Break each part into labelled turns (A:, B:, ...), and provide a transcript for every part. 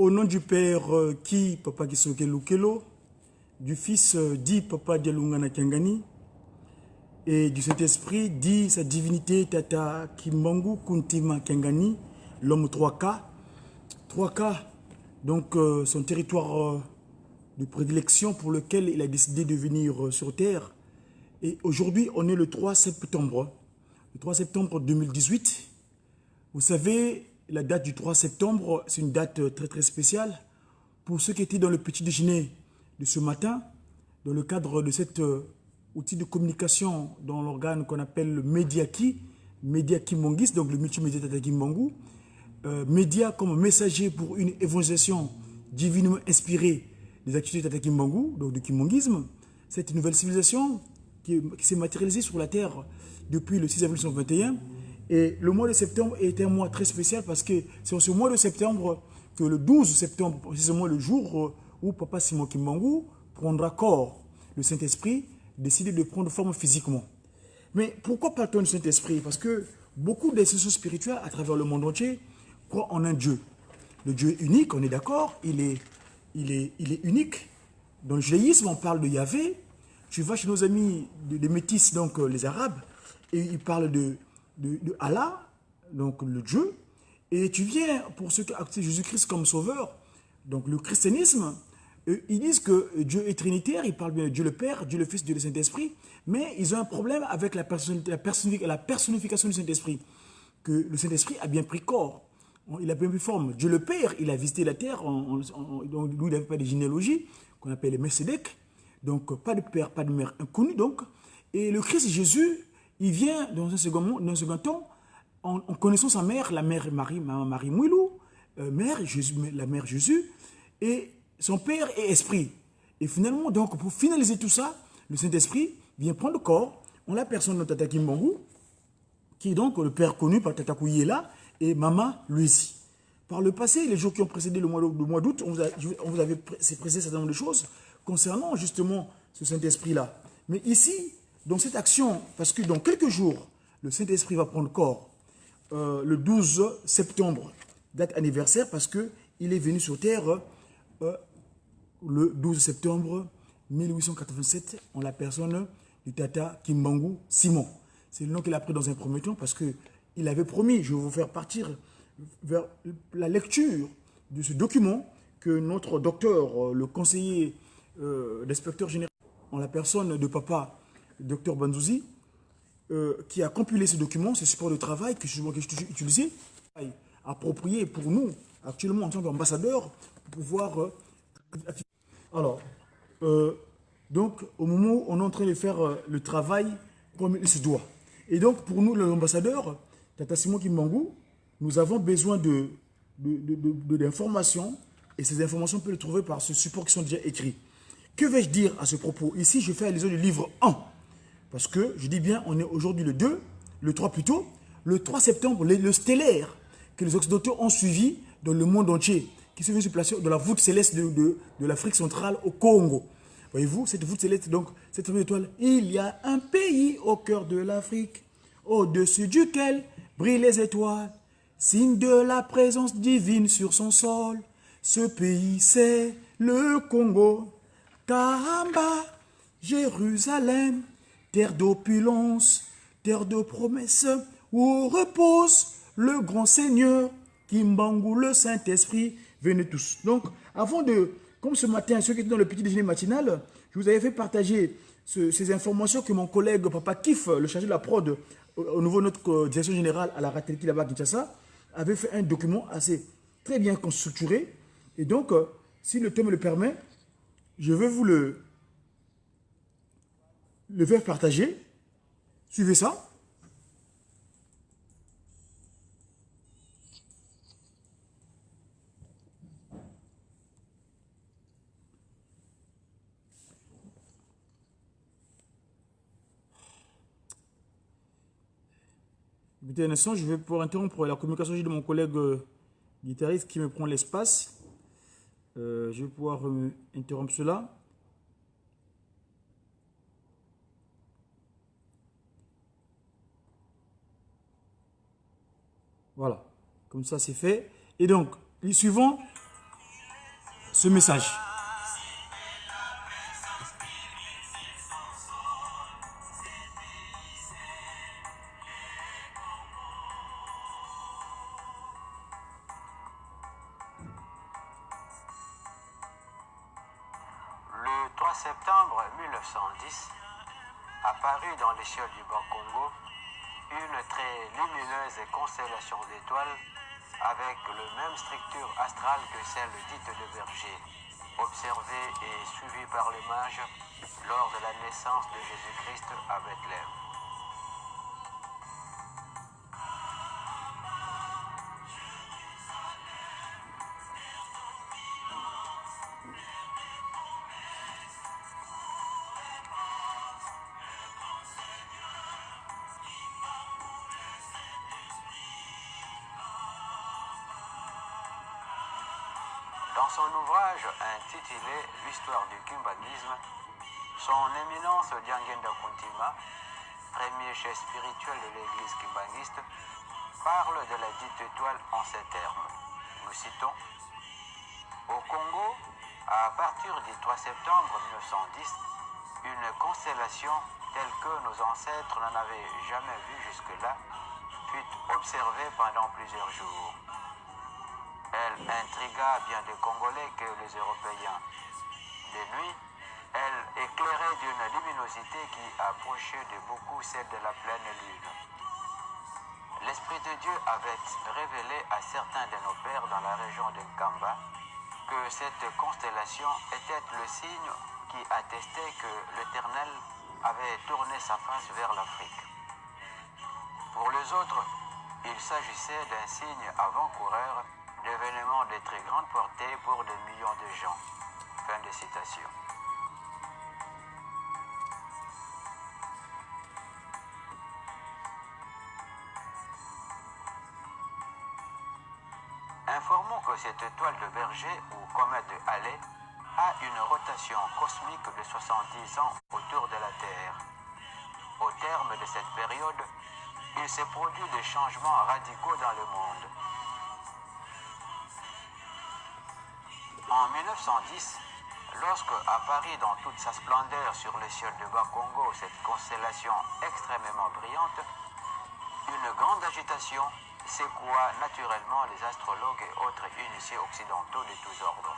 A: Au nom du Père qui, Papa Kisoke Lukelo, du Fils dit Papa Dialungana Kangani, et du Saint-Esprit dit sa divinité Tata Kimbangu Kuntima Kangani, l'homme 3K. 3K, donc son territoire de prédilection pour lequel il a décidé de venir sur Terre. Et aujourd'hui, on est le 3 septembre. Le 3 septembre 2018. Vous savez, la date du 3 septembre, c'est une date très très spéciale. Pour ceux qui étaient dans le petit déjeuner de ce matin, dans le cadre de cet outil de communication dans l'organe qu'on appelle le Mediaki, Mediaki Mongis, donc le multimédia Tata Kimbangu, média comme messager pour une évangélisation divinement inspirée des activités Tata Kimbangu, donc du Kimongisme. Cette nouvelle civilisation qui s'est matérialisée sur la Terre depuis le 6 avril 1921. Et le mois de septembre est un mois très spécial parce que c'est en ce mois de septembre que le 12 septembre, précisément le jour où Papa Simon Kimbangu prendra corps, le Saint-Esprit décide de prendre forme physiquement. Mais pourquoi parle-t-on du Saint-Esprit? Parce que beaucoup d'institutions spirituelles à travers le monde entier croient en un Dieu. Le Dieu est unique, on est d'accord, il est unique. Dans le judaïsme, on parle de Yahvé. Tu vas chez nos amis des métis, donc les Arabes, et ils parlent de Allah, donc le Dieu. Et tu viens, pour ceux qui acceptent Jésus-Christ comme sauveur, donc le christianisme, ils disent que Dieu est trinitaire, ils parlent bien de Dieu le Père, Dieu le Fils, Dieu le Saint-Esprit, mais ils ont un problème avec la personnification du Saint-Esprit, que le Saint-Esprit a bien pris corps, il a bien pris forme. Dieu le Père, il a visité la terre, donc lui, il n'avait pas de généalogie, qu'on appelle les Melchizedek, donc pas de père, pas de mère inconnue, donc. Et le Christ Jésus, il vient dans un second temps, en connaissant sa mère, la mère Marie, Marie Mouilou, la mère Jésus, et son père est esprit. Et finalement, donc, pour finaliser tout ça, le Saint-Esprit vient prendre corps en la personne de Tata Kimbangu, qui est donc le père connu par Tata Kouyela et Mama Luisi. Par le passé, les jours qui ont précédé le mois d'août, on vous avait précisé un certain nombre de choses concernant justement ce Saint-Esprit-là. Mais ici, dans cette action, parce que dans quelques jours, le Saint-Esprit va prendre corps, le 12 septembre, date anniversaire, parce qu'il est venu sur Terre le 12 septembre 1887, en la personne du Tata Kimbangu Simon. C'est le nom qu'il a pris dans un premier temps, parce qu'il avait promis, je vais vous faire partir vers la lecture de ce document que notre docteur, le conseiller d'inspecteur général, en la personne de papa, le docteur Banzouzi, qui a compilé ce document, ce support de travail que je suis utilisé, approprié pour nous, actuellement en tant qu'ambassadeur, pour pouvoir... alors, donc, au moment où on est en train de faire le travail comme il se doit. Et donc, pour nous, l'ambassadeur, Tata Simon Kimbangu, nous avons besoin d'informations, et ces informations, on peut les trouver par ce support qui sont déjà écrits. Que vais-je dire à ce propos? Ici, je fais allusion du livre 1. Parce que, je dis bien, on est aujourd'hui le 2, le 3 plutôt, le 3 septembre, le stellaire que les Occidentaux ont suivi dans le monde entier, qui se vient se placer dans la voûte céleste de l'Afrique centrale au Congo. Voyez-vous, cette voûte céleste, donc, cette étoile, il y a un pays au cœur de l'Afrique, au-dessus duquel brillent les étoiles, signe de la présence divine sur son sol. Ce pays, c'est le Congo. Kahamba, Jérusalem, terre d'opulence, terre de promesses, où repose le grand Seigneur, Kimbangu, le Saint-Esprit, venez tous. Donc, avant de, comme ce matin, ceux qui étaient dans le petit déjeuner matinal, je vous avais fait partager ces informations que mon collègue Papa Kif, le chargé de la prod, au niveau de notre direction générale à la Ratelki là-bas à Kinshasa, avait fait un document assez très bien structuré. Et donc, si le temps me le permet, je vais vous le faire partager. Suivez ça. Écoutez un instant, je vais pouvoir interrompre la communication de mon collègue guitariste qui me prend l'espace. Je vais pouvoir interrompre cela. Voilà, comme ça c'est fait. Et donc, les suivants, ce message.
B: Le 3 septembre 1910, apparut dans les cieux du Bas-Congo une très lumineuse constellation d'étoiles avec la même structure astrale que celle dite de Berger, observée et suivie par les mages lors de la naissance de Jésus-Christ à Bethléem. Dans son ouvrage intitulé L'histoire du kimbanguisme, son éminence Diangenda Kuntima, premier chef spirituel de l'église kimbanguiste, parle de la dite étoile en ces termes. Nous citons: au Congo, à partir du 3 septembre 1910, une constellation telle que nos ancêtres n'en avaient jamais vue jusque-là fut observée pendant plusieurs jours. Elle intrigua bien des Congolais que les Européens. De nuit, elle éclairait d'une luminosité qui approchait de beaucoup celle de la pleine lune. L'Esprit de Dieu avait révélé à certains de nos pères dans la région de Nkamba que cette constellation était le signe qui attestait que l'Éternel avait tourné sa face vers l'Afrique. Pour les autres, il s'agissait d'un signe avant-coureur d'événements de très grande portée pour des millions de gens. Fin de citation. Informons que cette étoile de Berger ou comète de Halley a une rotation cosmique de 70 ans autour de la Terre. Au terme de cette période, il s'est produit des changements radicaux dans le monde. En 1910, lorsque apparut dans toute sa splendeur sur le ciel de Bas-Congo cette constellation extrêmement brillante, une grande agitation secoua naturellement les astrologues et autres initiés occidentaux de tous ordres.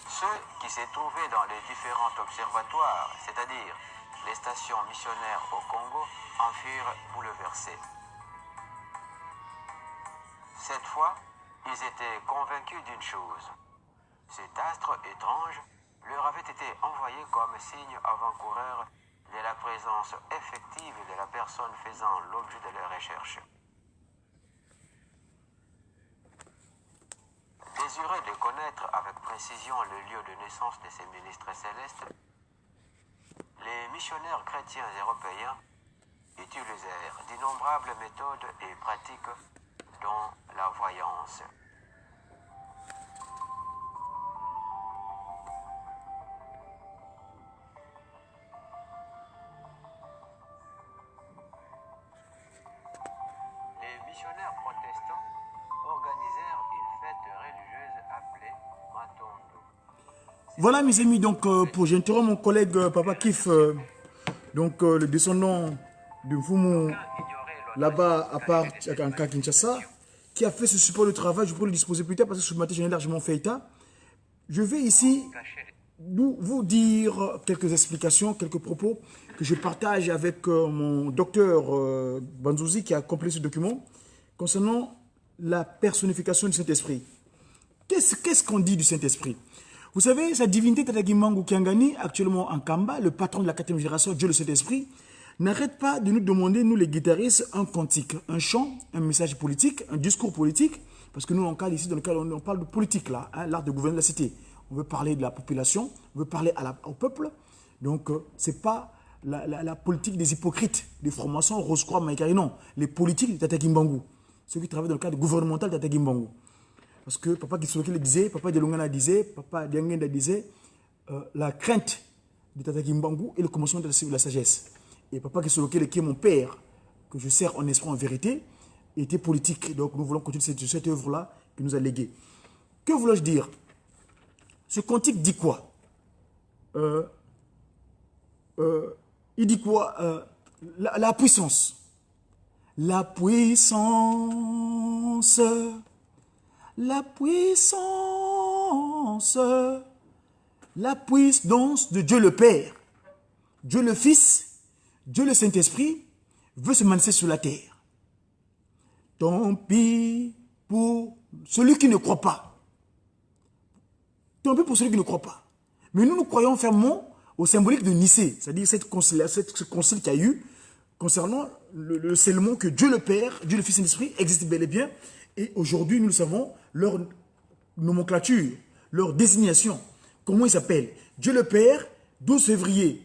B: Ceux qui se trouvaient dans les différents observatoires, c'est-à-dire les stations missionnaires au Congo, en furent bouleversés. Cette fois, ils étaient convaincus d'une chose. Cet astre étrange leur avait été envoyé comme signe avant-coureur de la présence effective de la personne faisant l'objet de leurs recherches. Désireux de connaître avec précision le lieu de naissance de ces ministres célestes, les missionnaires chrétiens européens utilisèrent d'innombrables méthodes et pratiques, dont la voyance. Les missionnaires protestants organisèrent une fête religieuse appelée Matondo.
A: Voilà mes amis, donc pour j'interromps mon collègue Papa Kif, le descendant de Mfumu là-bas à part à Kinshasa, qui a fait ce support de travail. Je pourrais le disposer plus tard parce que ce matin j'en ai largement fait état. Je vais ici vous dire quelques explications, quelques propos que je partage avec mon docteur Banzouzi qui a complété ce document concernant la personnification du Saint-Esprit. Qu'est-ce qu'on dit du Saint-Esprit? Vous savez, sa divinité Tata Kimbangu Kiangani, actuellement en Kamba, le patron de la 4e génération, Dieu le Saint-Esprit, n'arrête pas de nous demander, nous les guitaristes, un cantique, un chant, un message politique, un discours politique, parce que nous, on parle ici, dans le cadre, on parle de politique, là, hein, l'art de gouverner la cité. On veut parler de la population, on veut parler au peuple. Donc, ce n'est pas la politique des hypocrites, des formations, Rose-Croix, Maïkari, non. Les politiques de Tata Kimbangu, ceux qui travaillent dans le cadre gouvernemental de Tata Kimbangu. Parce que Papa Kisoki le disait, Papa Delungana disait, Papa Diangenda disait, la crainte de Tata Kimbangu est le commencement de la sagesse. Et Papa Kisoki, qui est mon père, que je sers en esprit en vérité, était politique. Donc nous voulons continuer cette œuvre-là qui nous a légué. Que voulais-je dire? Ce cantique dit quoi? Il dit quoi? La puissance. La puissance. La puissance. La puissance de Dieu le Père, Dieu le Fils, Dieu le Saint-Esprit veut se manifester sur la terre. Tant pis pour celui qui ne croit pas. Tant pis pour celui qui ne croit pas. Mais nous croyons fermement au symbolique de Nicée, c'est-à-dire ce concile qu'il y a eu concernant le scellement que Dieu le Père, Dieu le Fils et l'Esprit existent bel et bien. Et aujourd'hui, nous le savons, leur nomenclature, leur désignation. Comment il s'appelle? Dieu le Père, 12 février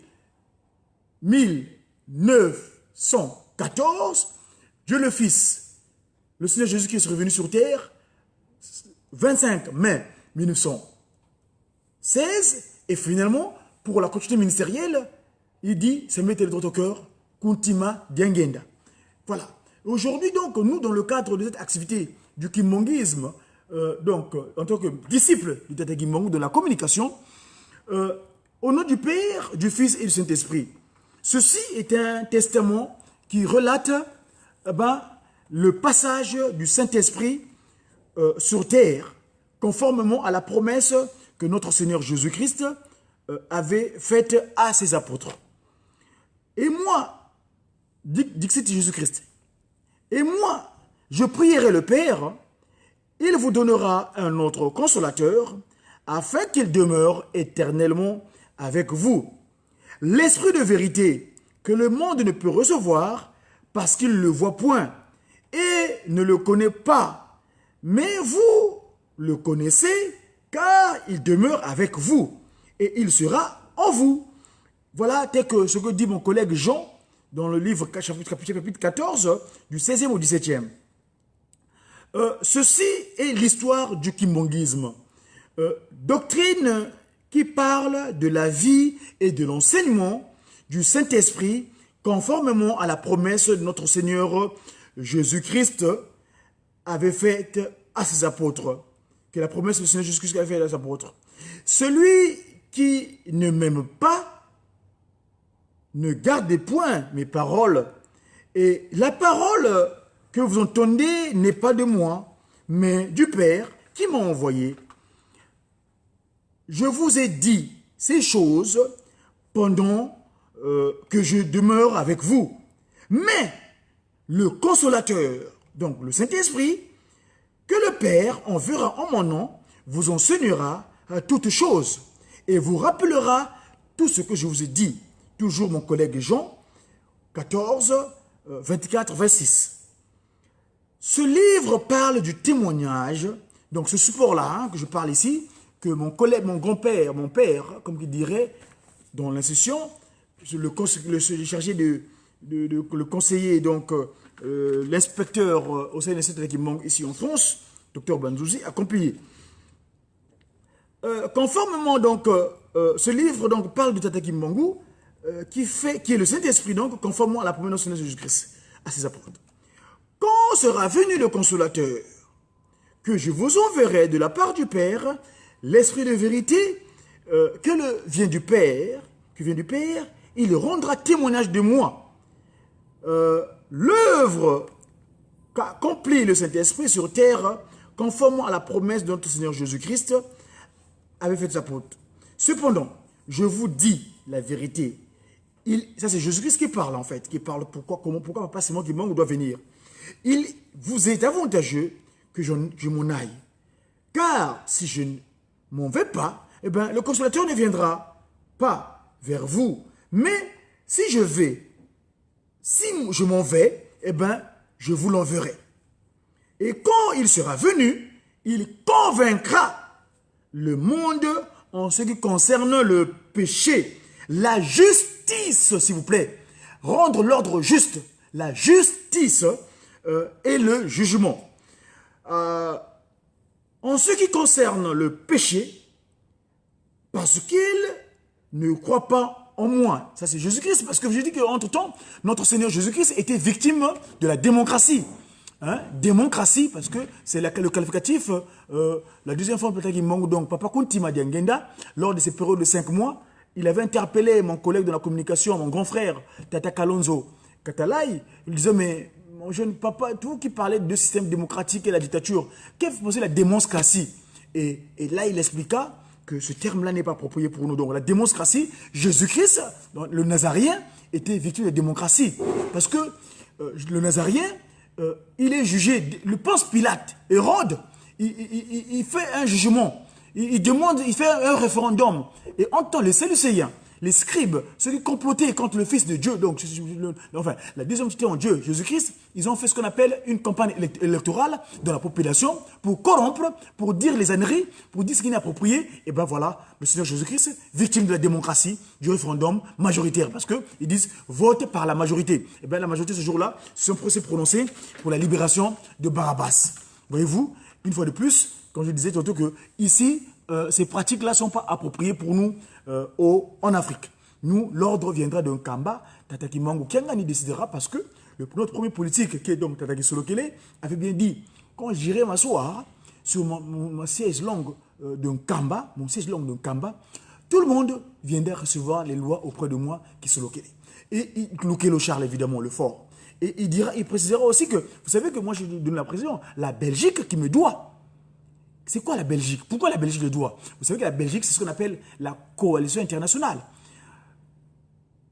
A: 1914. Dieu le Fils, le Seigneur Jésus-Christ est revenu sur terre, 25 mai 1916. Et finalement, pour la continuité ministérielle, il dit, c'est mettre le droit au cœur, Kuntima Diangenda. Voilà. Aujourd'hui, donc, nous, dans le cadre de cette activité du kimbanguisme, donc, en tant que disciple du Tata Kimbangu de la communication, au nom du Père, du Fils et du Saint-Esprit. Ceci est un testament qui relate le passage du Saint-Esprit sur terre, conformément à la promesse que notre Seigneur Jésus-Christ avait faite à ses apôtres. Et moi, dit Jésus-Christ, et moi, je prierai le Père, il vous donnera un autre consolateur, afin qu'il demeure éternellement avec vous. L'Esprit de vérité que le monde ne peut recevoir parce qu'il ne le voit point et ne le connaît pas. Mais vous le connaissez car il demeure avec vous et il sera en vous. Voilà tel que ce que dit mon collègue Jean dans le livre chapitre 14 du 16e au 17e. Ceci est l'histoire du kimbanguisme. Doctrine qui parle de la vie et de l'enseignement du Saint-Esprit conformément à la promesse de notre Seigneur Jésus-Christ avait faite à ses apôtres. Que la promesse du Seigneur Jésus-Christ avait faite à ses apôtres. Celui qui ne m'aime pas ne garde point mes paroles. Et la parole que vous entendez n'est pas de moi, mais du Père qui m'a envoyé. Je vous ai dit ces choses pendant que je demeure avec vous. Mais le consolateur, donc le Saint-Esprit, que le Père enverra en mon nom, vous enseignera toutes choses et vous rappellera tout ce que je vous ai dit. Toujours mon collègue Jean, 14, 24, 26. Ce livre parle du témoignage, donc ce support-là que je parle ici, que mon collègue, mon grand-père, mon père, comme il dirait dans l'institution, le chargé le conseiller, donc l'inspecteur au CNST qui manque ici en France, Dr Banzouzi, a compilé. Conformément donc, ce livre donc parle du Tata Kimbangu, qui est le Saint-Esprit donc, conformément à la promesse de Jésus-Christ, à ses apôtres. Quand sera venu le consolateur, que je vous enverrai de la part du Père, l'Esprit de vérité, vient du Père, il rendra témoignage de moi. L'œuvre qu'accomplit le Saint-Esprit sur terre, conformément à la promesse de notre Seigneur Jésus-Christ, avait fait sa apôtre. Cependant, je vous dis la vérité. Ça, c'est Jésus-Christ qui parle, en fait. Qui parle pourquoi pas c'est moi qui manque ou doit venir. Il vous est avantageux que je m'en aille. Car si je ne m'en vais pas, eh bien, le consolateur ne viendra pas vers vous. Mais si je m'en vais, eh bien, je vous l'enverrai. Et quand il sera venu, il convaincra le monde en ce qui concerne le péché, la justice, s'il vous plaît, rendre l'ordre juste, la justice et le jugement. En ce qui concerne le péché, parce qu'il ne croit pas en moi. Ça, c'est Jésus-Christ, parce que je dis qu'entre-temps, notre Seigneur Jésus-Christ était victime de la démocratie. hein, démocratie, parce que c'est le qualificatif, la deuxième fois, peut-être qu'il manque donc Papa Kuntima Diangenda, lors de ces périodes de 5 mois, il avait interpellé mon collègue de la communication, mon grand frère, Tata Kalonzo Katalai, il disait, mais mon jeune papa, tout qui parlait de système démocratique et la dictature, qu'est-ce que vous pensez de la démocratie? Et là, il expliqua que ce terme-là n'est pas approprié pour nous. Donc la démocratie, Jésus-Christ, le Nazarien, était victime de la démocratie. Parce que le Nazarien, il est jugé, le Ponce Pilate, Hérode, il fait un jugement, il demande, il fait un référendum, et entend les Sadducéens, les scribes, ceux qui complotaient contre le Fils de Dieu, donc enfin, la deuxième entité en Dieu, Jésus-Christ, ils ont fait ce qu'on appelle une campagne électorale dans la population pour corrompre, pour dire les âneries, pour dire ce qui est inapproprié. Et ben voilà, le Seigneur Jésus-Christ, victime de la démocratie, du référendum majoritaire, parce qu'ils disent vote par la majorité. Et bien la majorité ce jour-là s'est prononcée pour la libération de Barabbas. Voyez-vous, une fois de plus, comme je disais tantôt que ici, ces pratiques-là ne sont pas appropriées pour nous en Afrique. Nous, l'ordre viendra d'un Kamba, Tataki Mangu Kiangani décidera parce que notre premier politique, qui est donc Tataki Solokele, avait bien dit, quand j'irai m'asseoir sur mon siège long d'un Kamba, tout le monde viendra recevoir les lois auprès de moi qui Solokele. Et Lukelo Charles, évidemment, le fort. Et il précisera aussi que, vous savez que moi, je donne la précision, la Belgique qui me doit. C'est quoi la Belgique? Pourquoi la Belgique le doit? Vous savez que la Belgique, c'est ce qu'on appelle la coalition internationale.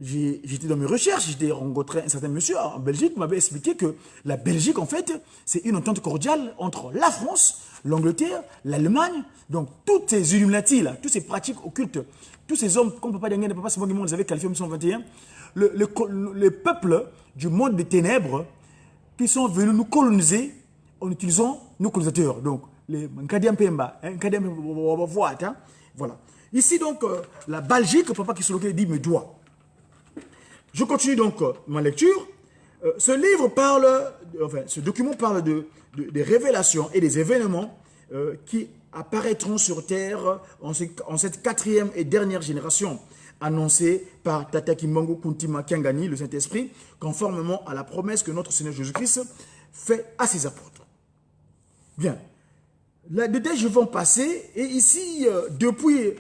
A: J'étais dans mes recherches, j'ai rencontré un certain monsieur en Belgique qui m'avait expliqué que la Belgique, en fait, c'est une entente cordiale entre la France, l'Angleterre, l'Allemagne. Donc, toutes ces Illuminati, là, toutes ces pratiques occultes, tous ces hommes, comme Papa Diangenda, Papa Simon Guimond les avait qualifiés en 1921, le peuple du monde des ténèbres qui sont venus nous coloniser en utilisant nos colonisateurs. Donc, les Nkadiam Pemba, voilà. Ici, donc, la Belgique, Papa Kisolokele dit me doit. Je continue donc ma lecture. Ce livre parle, enfin, ce document parle des révélations et des événements qui apparaîtront sur Terre en cette 4e et dernière génération, annoncée par Tata Kimbangu Kuntima Kiangani, le Saint-Esprit, conformément à la promesse que notre Seigneur Jésus-Christ fait à ses apôtres. Bien. Là-dedans, je vais en passer. Et ici, depuis,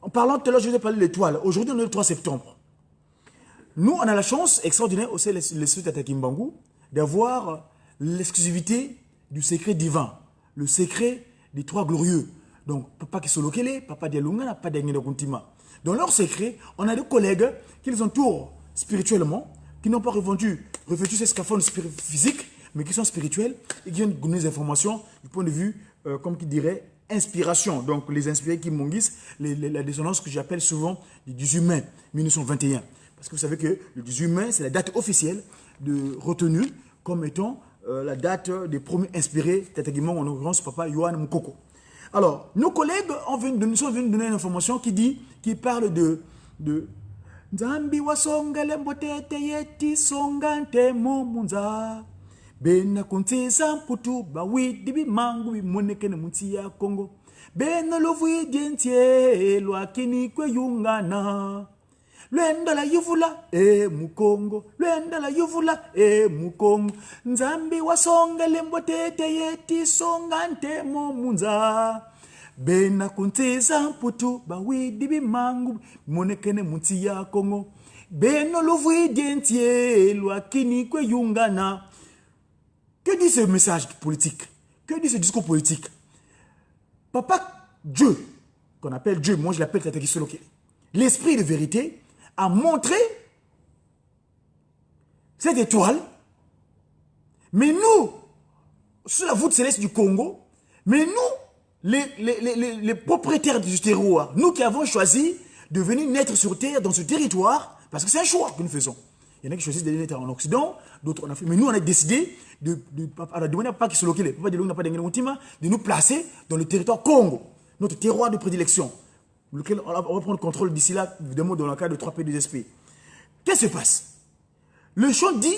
A: en parlant tout à l'heure, je vous ai parlé de l'étoile. Aujourd'hui, on est le 3 septembre. Nous, on a la chance extraordinaire, aussi les suites à Kimbangu, d'avoir l'exclusivité du secret divin, le secret des 3 glorieux. Donc, Papa Kisolokele, Papa Dialungana, Papa Diangenda Kuntima. Dans leur secret, on a des collègues qui les entourent spirituellement, qui n'ont pas revêtu ces scaphandres physiques, mais qui sont spirituels et qui viennent donner des informations du point de vue comme qui dirait, inspiration. Donc, les inspirés qui m'onguissent, la dissonance que j'appelle souvent du 18 mai 1921. Parce que vous savez que le 18 mai, c'est la date officielle retenue comme étant la date des premiers inspirés, Tataguimon, en l'occurrence, Papa Yohan Mukoko. Alors, nos collègues nous sont venus donner une information qui parle de Nzambi wasonga lembotete yeti songante momunza. Bena kontesa mputu bawi dibi mangu bimoneke na munti ya Kongo. Bena lovu dientie lwa kini kwe yungana. Lwenda la yuvula mukongo. Lwenda la yuvula mukongo. Nzambi wasonga lembotete yeti songante momunza. Bena kontesa mputu bawi dibi mangu bimoneke na munti ya Kongo. Bena lovu dientie lwa kini kwe yungana. Que dit ce message politique? Que dit ce discours politique? Papa Dieu, qu'on appelle Dieu, moi je l'appelle Tata Kisolokele, l'esprit de vérité, a montré cette étoile, mais nous, sur la voûte céleste du Congo, mais nous, les propriétaires du terroir, nous qui avons choisi de venir naître sur terre, dans ce territoire, parce que c'est un choix que nous faisons. Il y en a qui choisissent d'aller naître en Occident, d'autres en Afrique. Mais nous, on a décidé de demander à Papa Kisolokele, de nous placer dans le territoire Congo, notre terroir de prédilection, lequel on va prendre le contrôle d'ici là, évidemment, dans le cadre de 3 pays de SP. Qu'est-ce qui se passe? Le chant dit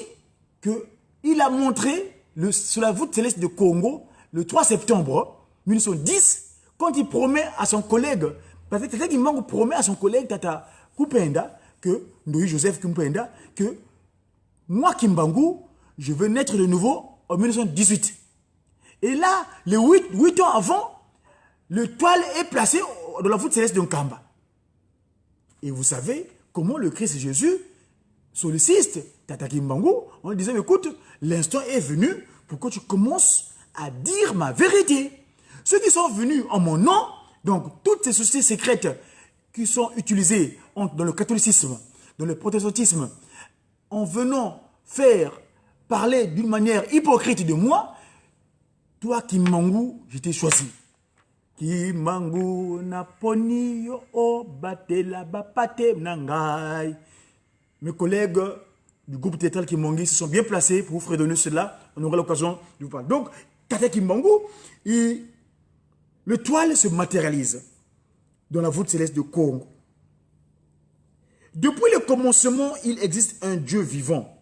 A: qu'il a montré, sur la voûte céleste de Congo, le 3 septembre 1910, quand il promet à son collègue, parce que Tata Kimbangu promet à son collègue Tata Kupenda, que Ndoyi Joseph Kupenda, que moi, Kimbangu, je veux naître de nouveau en 1918. Et là, les 8 ans avant, le toile est placé dans la voûte céleste de Nkamba. Et vous savez comment le Christ Jésus sollicite Tata Kimbangu en lui disant, écoute, l'instant est venu pour que tu commences à dire ma vérité. Ceux qui sont venus en mon nom, donc toutes ces sociétés secrètes qui sont utilisées dans le catholicisme, dans le protestantisme, en venant faire parler d'une manière hypocrite de moi, toi Kimbangu, je t'ai choisi. Kimbangu na poni yo o batela bapate nangai. Mes collègues du groupe théâtral Kimbangu se sont bien placés pour vous fredonner cela. On aura l'occasion de vous parler. Donc, Tata Kimbangu, le toile se matérialise dans la voûte céleste de Congo. Depuis le commencement, il existe un Dieu vivant,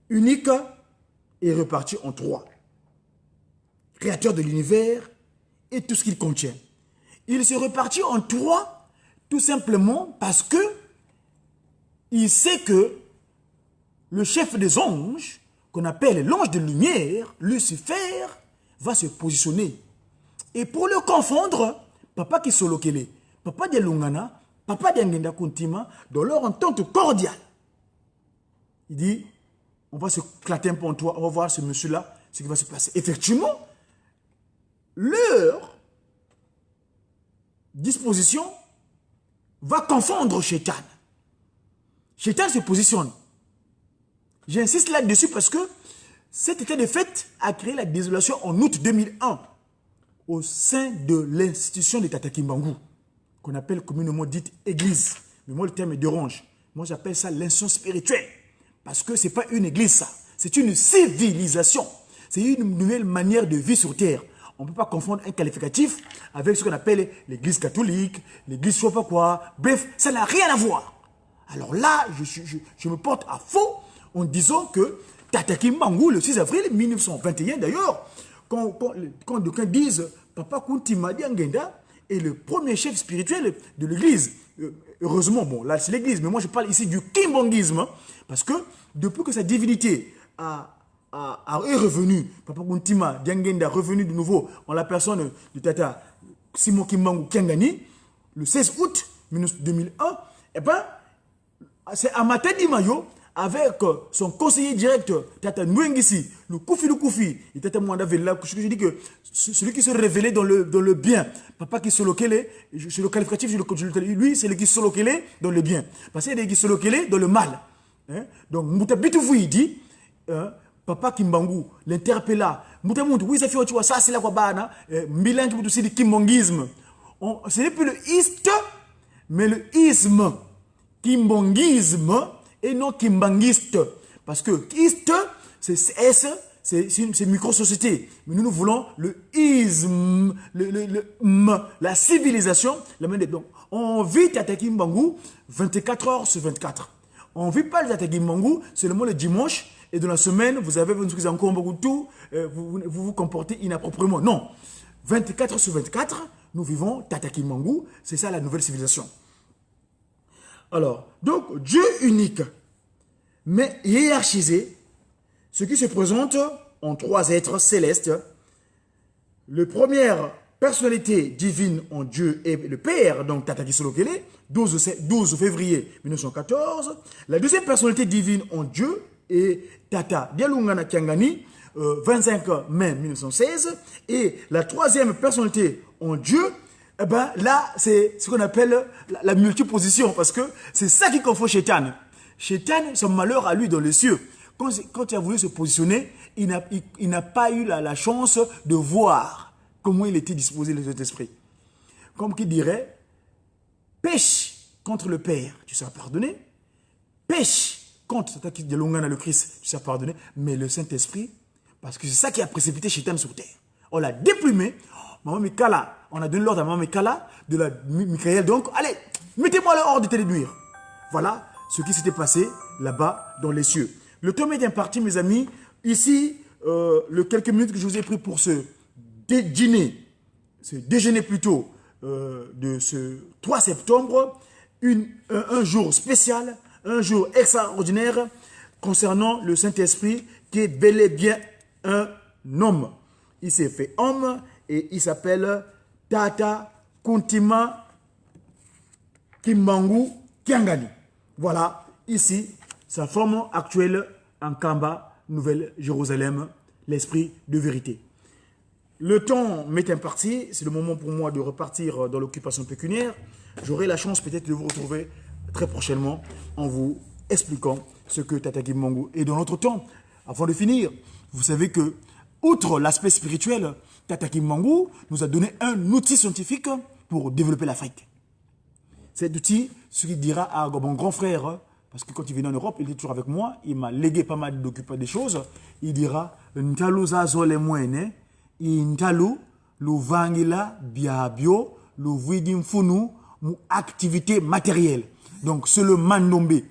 A: unique et réparti en 3. Créateur de l'univers et tout ce qu'il contient. Il se répartit en 3 tout simplement parce que il sait que le chef des anges, qu'on appelle l'ange de lumière, Lucifer, va se positionner. Et pour le confondre, Papa Kisolokele, Papa de Lungana, Papa de Ngenda Kuntima, dans leur entente cordiale, il dit, on va se clater un peu en toi, on va voir ce monsieur-là, ce qui va se passer. Effectivement, leur disposition va confondre Shaitan. Shaitan se positionne. J'insiste là-dessus parce que cet état de fait a créé la désolation en août 2001 au sein de l'institution de Tata Kimbangu, qu'on appelle communément dite église. Mais moi, le terme est dérange. Moi, j'appelle ça l'institution spirituelle. Parce que ce n'est pas une église, ça. C'est une civilisation. C'est une nouvelle manière de vie sur terre. On ne peut pas confondre un qualificatif avec ce qu'on appelle l'église catholique, l'église je ne sais pas quoi. Bref, ça n'a rien à voir. Alors là, je me porte à faux en disant que Tata Kimbangu, le 6 avril 1921 d'ailleurs, quand d'aucuns disent Papa Kuntima Diangenda est le premier chef spirituel de l'église. Heureusement, bon, là c'est l'église, mais moi je parle ici du kimbanguisme, hein, parce que depuis que sa divinité est revenue, Papa Kuntima Diangenda est revenu de nouveau en la personne de Tata Simon Kimbangu Kiangani, le 16 août 2001, eh ben, c'est Amatadi Mayo, avec son conseiller direct, Tata Nwengisi, le Koufi, et Tata Mwanda Vella, je dis que celui qui se révélait dans le bien, Papa qui se lokele, c'est le qualificatif, lui, c'est le qui se lokele dans le bien. Parce qu'il y a des qui se lokele dans le mal. Hein? Donc, Mouta Bitoufou, il dit, Papa Kimbangu, l'interpella, Mouta Mouta, oui, ça fait autre chose, ça c'est là quoi, bana, Milan qui aussi du kimbanguisme. Ce n'est plus le iste, mais le isme. Kimbanguisme et non kimbanguiste. Parce que iste, c'est S, c'est micro-société. Mais nous voulons le isme, la civilisation. Donc, on vit Tata Kimbangu 24 heures sur 24. On ne vit pas le Tata Kimbangu seulement le dimanche. Et dans la semaine, vous avez encore beaucoup de tout. Vous vous comportez inappropriément. Non. 24 heures sur 24, nous vivons Tata Kimbangu. C'est ça la nouvelle civilisation. Alors, donc, Dieu unique, mais hiérarchisé, ce qui se présente en 3 êtres célestes. La première personnalité divine en Dieu est le Père, donc Tata Kisolokele, 12 février 1914. La deuxième personnalité divine en Dieu est Tata Dialungana Kiangani, 25 mai 1916. Et la troisième personnalité en Dieu, eh ben, là, c'est ce qu'on appelle la multiposition, parce que c'est ça qui confond Shaitan. Shaitan, son malheur à lui dans les cieux. Quand il a voulu se positionner, il n'a pas eu la chance de voir comment il était disposé le Saint-Esprit. Comme qui dirait, pêche contre le Père, tu seras pardonné. Pêche contre le Christ, tu seras pardonné. Mais le Saint-Esprit, parce que c'est ça qui a précipité Shaitan sur terre. On l'a déplumé. Maman Mikala, on a donné l'ordre à Maman Mikala de la Michael. Donc, allez, mettez-moi le hors de télénuire. Voilà ce qui s'était passé là-bas dans les cieux. Le temps est imparti, mes amis. Ici, les quelques minutes que je vous ai pris pour ce déjeuner plutôt, de ce 3 septembre, un jour spécial, un jour extraordinaire concernant le Saint-Esprit qui est bel et bien un homme. Il s'est fait homme et il s'appelle Tata Kuntima Kimbangu Kiangani. Voilà, ici, sa forme actuelle en Kamba, Nouvelle-Jérusalem, l'esprit de vérité. Le temps m'est imparti, c'est le moment pour moi de repartir dans l'occupation pécuniaire. J'aurai la chance peut-être de vous retrouver très prochainement en vous expliquant ce que Tata Kimbangu est dans notre temps. Avant de finir, vous savez que, outre l'aspect spirituel, Tata Kimbangu nous a donné un outil scientifique pour développer l'Afrique. Cet outil, ce qu'il dira à mon grand frère, parce que quand il venait en Europe, il était toujours avec moi, il m'a légué pas mal d'occuper des choses, il dira « Ntalu zazole mwene » Intalu, le vangila, biabio, le vidimfunu, mu activité matérielle. Donc, c'est le mandombe.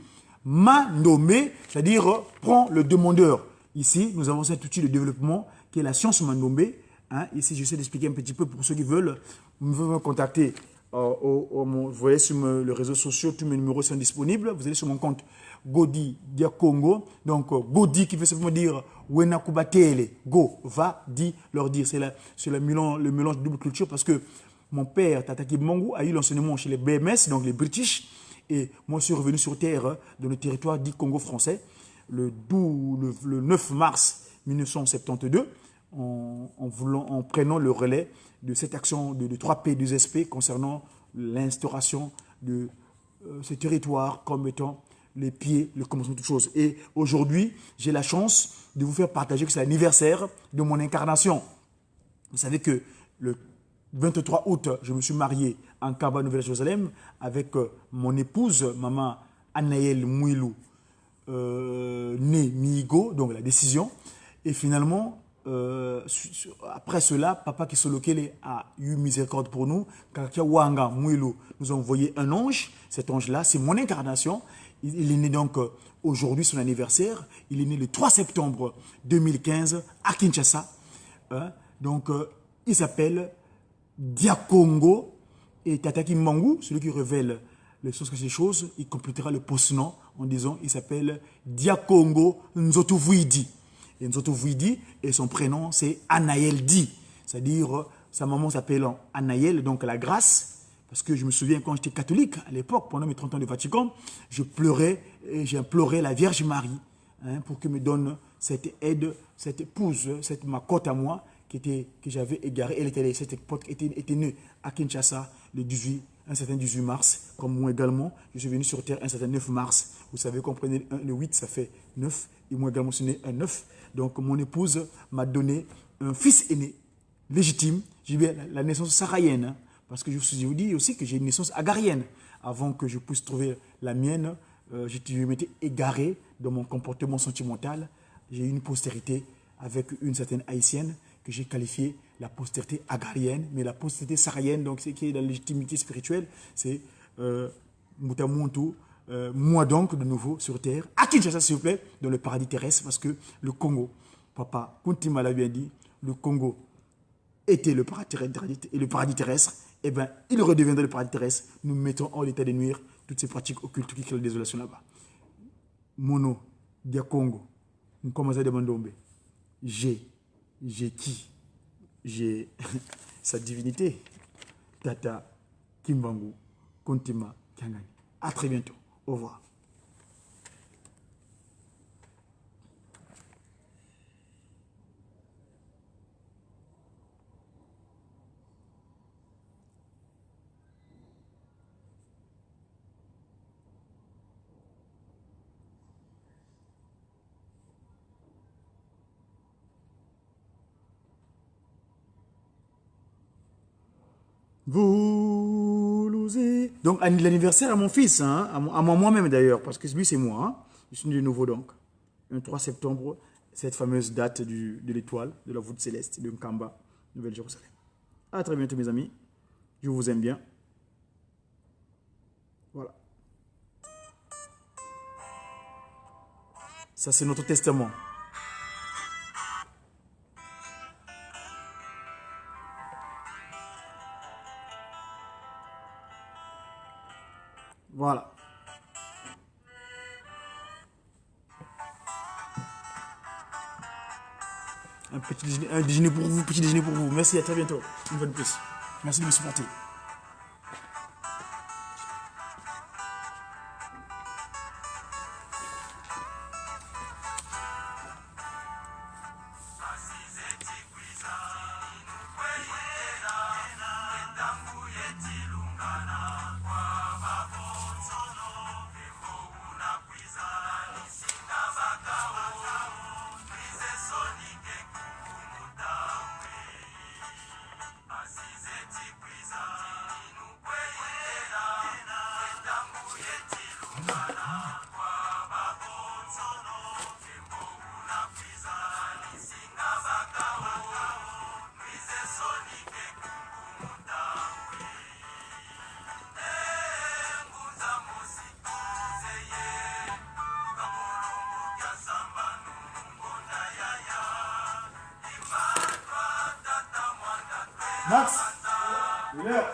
A: Mandombe, c'est-à-dire, prend le demandeur. Ici, nous avons cet outil de développement qui est la science mandombe. Hein, ici, j'essaie d'expliquer un petit peu pour ceux qui veulent me contacter. Vous voyez sur les réseaux sociaux, tous mes numéros sont disponibles. Vous allez sur mon compte Godi Dia Congo. Donc, Godi qui veut simplement dire Wena Kubatele. Go, va, dit, leur dire. C'est le mélange de double culture parce que mon père, Tata Kimbangu, a eu l'enseignement chez les BMS, donc les British. Et moi, je suis revenu sur terre dans le territoire dit Congo français le 9 mars 1972 en prenant le relais de cette action de 3P, 2SP concernant l'instauration de ce territoire comme étant les pieds, le commencement de toute chose. Et aujourd'hui, j'ai la chance de vous faire partager que c'est l'anniversaire de mon incarnation. Vous savez que le 23 août, je me suis marié en Kaba, Nouvelle-Jérusalem, avec mon épouse, maman Anaël Mouilou, née Miigo, donc la décision. Et finalement, après cela, papa Kisolokele a eu miséricorde pour nous. Kakia Wanga Mouilou nous a envoyé un ange. Cet ange-là, c'est mon incarnation. Il est né donc aujourd'hui, son anniversaire. Il est né le 3 septembre 2015 à Kinshasa. Donc, il s'appelle Diakongo. Et Tata Kimbangu, celui qui révèle les choses, il complétera le post-nom en disant il s'appelle Diakongo Nzotovuidi. Et Nzotovuidi, et son prénom, c'est Anaël Di. C'est-à-dire, sa maman s'appelle Anaël, donc la grâce. Parce que je me souviens quand j'étais catholique, à l'époque, pendant mes 30 ans de Vatican, je pleurais et j'implorais la Vierge Marie pour qu'elle me donne cette aide, cette épouse, ma côte à moi que j'avais égarée. Elle était, cette époque était née à Kinshasa un certain 18 mars, comme moi également. Je suis venu sur Terre un certain 9 mars. Vous savez, comprenez, le 8, ça fait 9. Et moi également, je suis né un 9. Donc, mon épouse m'a donné un fils aîné, légitime. J'ai eu la naissance saharienne. Parce que je vous dis aussi que j'ai une naissance agarienne. Avant que je puisse trouver la mienne, je m'étais égaré dans mon comportement sentimental. J'ai eu une postérité avec une certaine haïtienne que j'ai qualifiée la postérité agarienne. Mais la postérité saharienne, donc c'est qui est la légitimité spirituelle, c'est Moutamontou, moi donc de nouveau sur terre, à Kinshasa s'il vous plaît, dans le paradis terrestre, parce que le Congo, papa Kuntima l'a bien dit, le Congo était le paradis terrestre, et bien il redeviendra le paradis terrestre. Nous mettons en l'état de nuire toutes ces pratiques occultes qui créent la désolation là-bas. Mono, Dia Congo, nous commençons à demander, j'ai qui? J'ai sa divinité, Tata Kimbangu Kuntima Kiangani. À très bientôt. Au revoir. Donc, l'anniversaire à mon fils, hein, à moi-même d'ailleurs, parce que lui, c'est moi. Hein. Je suis de nouveau donc. Le 3 septembre, cette fameuse date de l'étoile, de la voûte céleste, de Nkamba, Nouvelle-Jérusalem. À très bientôt, mes amis. Je vous aime bien. Voilà. Ça, c'est notre testament. Voilà. un déjeuner pour vous, petit déjeuner pour vous. Merci, à très bientôt. Une fois de plus. Merci de me supporter. Max, il est là.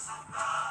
A: Suka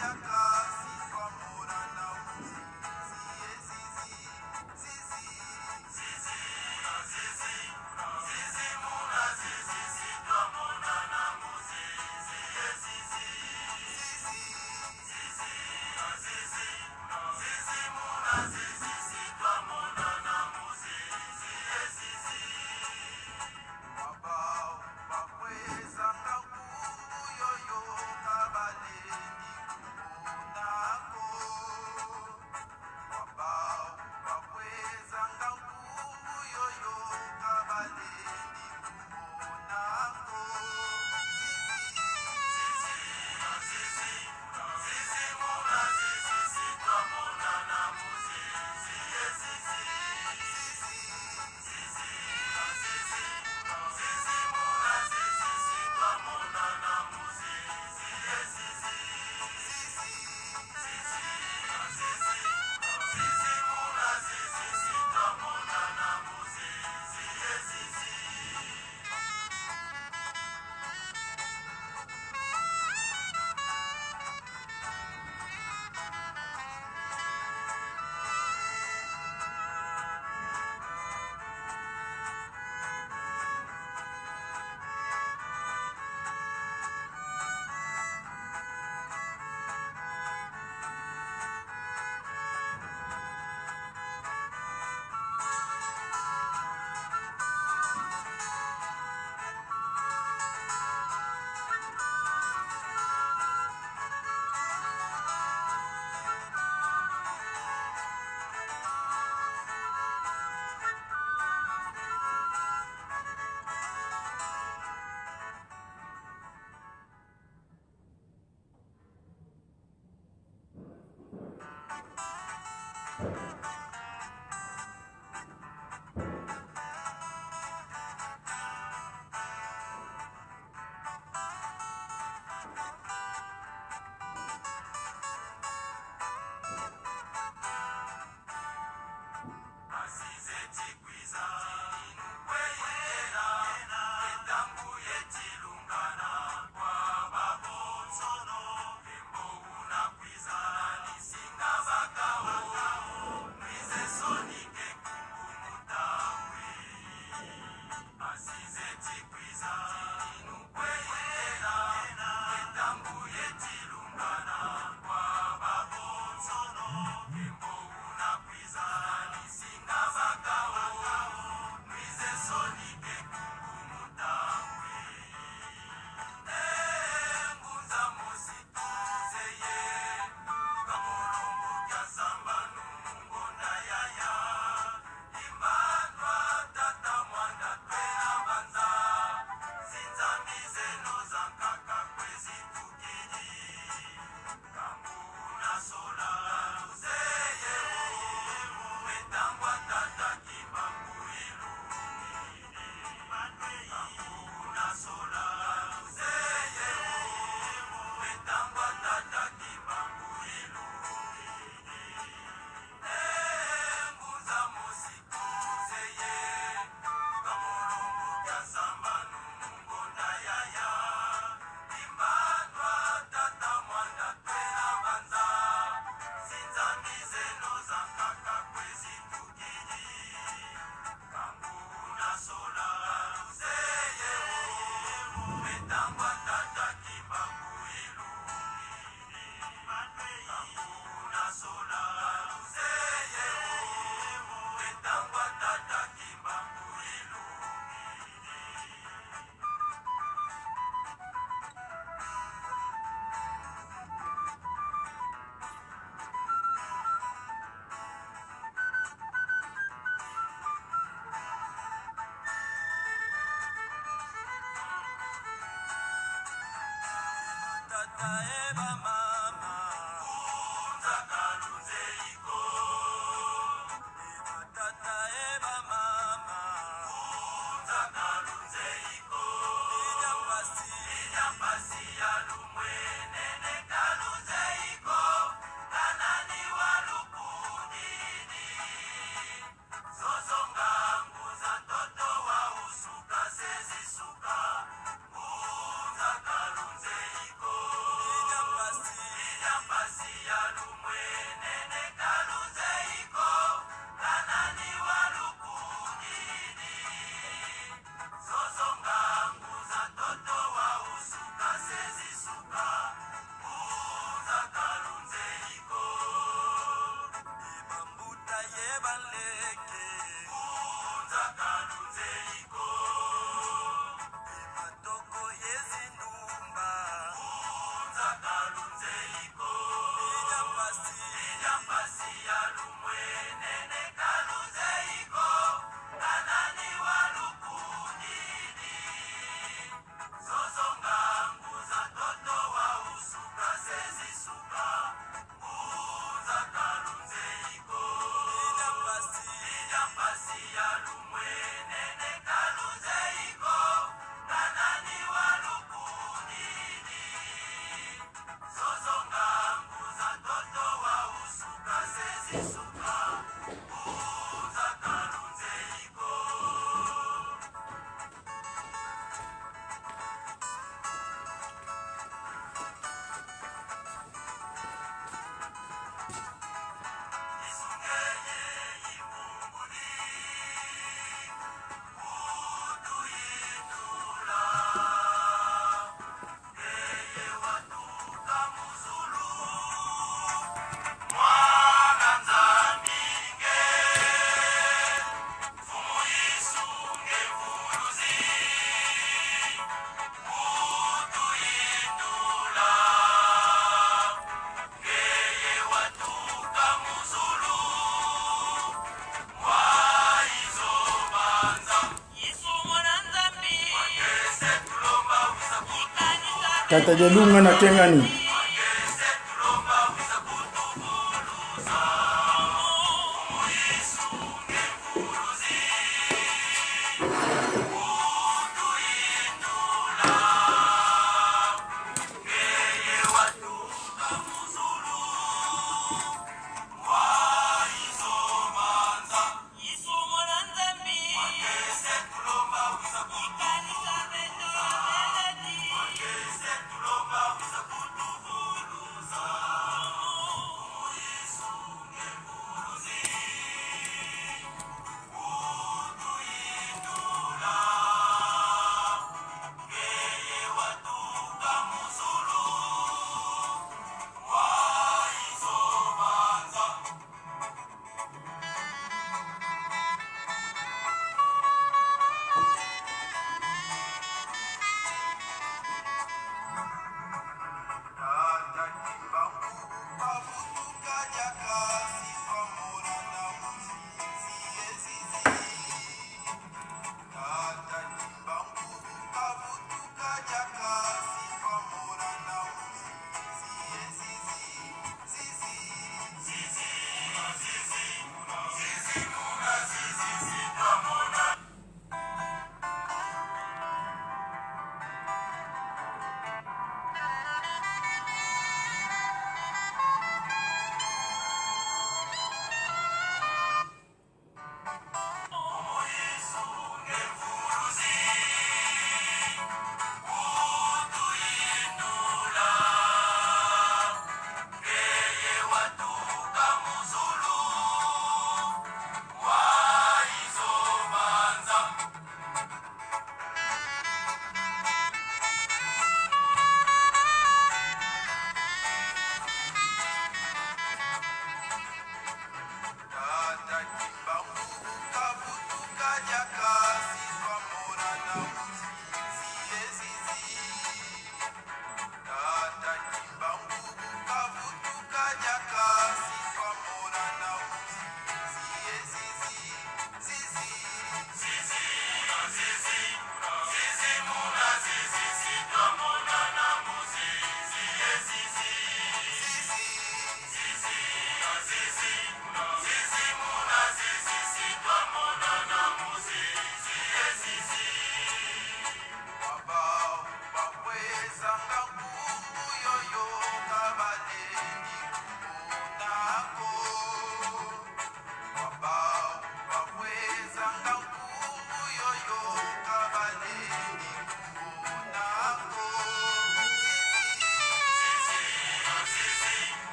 C: Suka
A: Tata de lunga na kengani.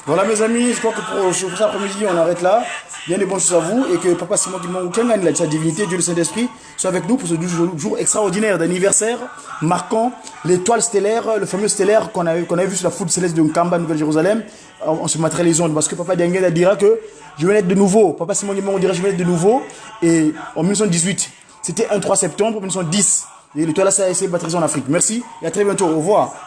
A: Voilà mes amis, je crois que pour cet après-midi on arrête là. Bien des bonnes choses à vous et que Papa Simon Kimbangu Kyangani, sa divinité, Dieu le Saint-Esprit, soit avec nous pour ce jour extraordinaire d'anniversaire marquant l'étoile stellaire, le fameux stellaire qu'on avait vu sur la foule céleste de Nkamba, Nouvelle-Jérusalem. On se mettrait les ondes parce que Papa Diangenda dira que je vais naître de nouveau. Papa Simon Kimbangu dira je vais naître de nouveau. Et en 1918, c'était un 3 septembre 1910. Et l'étoile a été baptisée en Afrique. Merci et à très bientôt. Au revoir.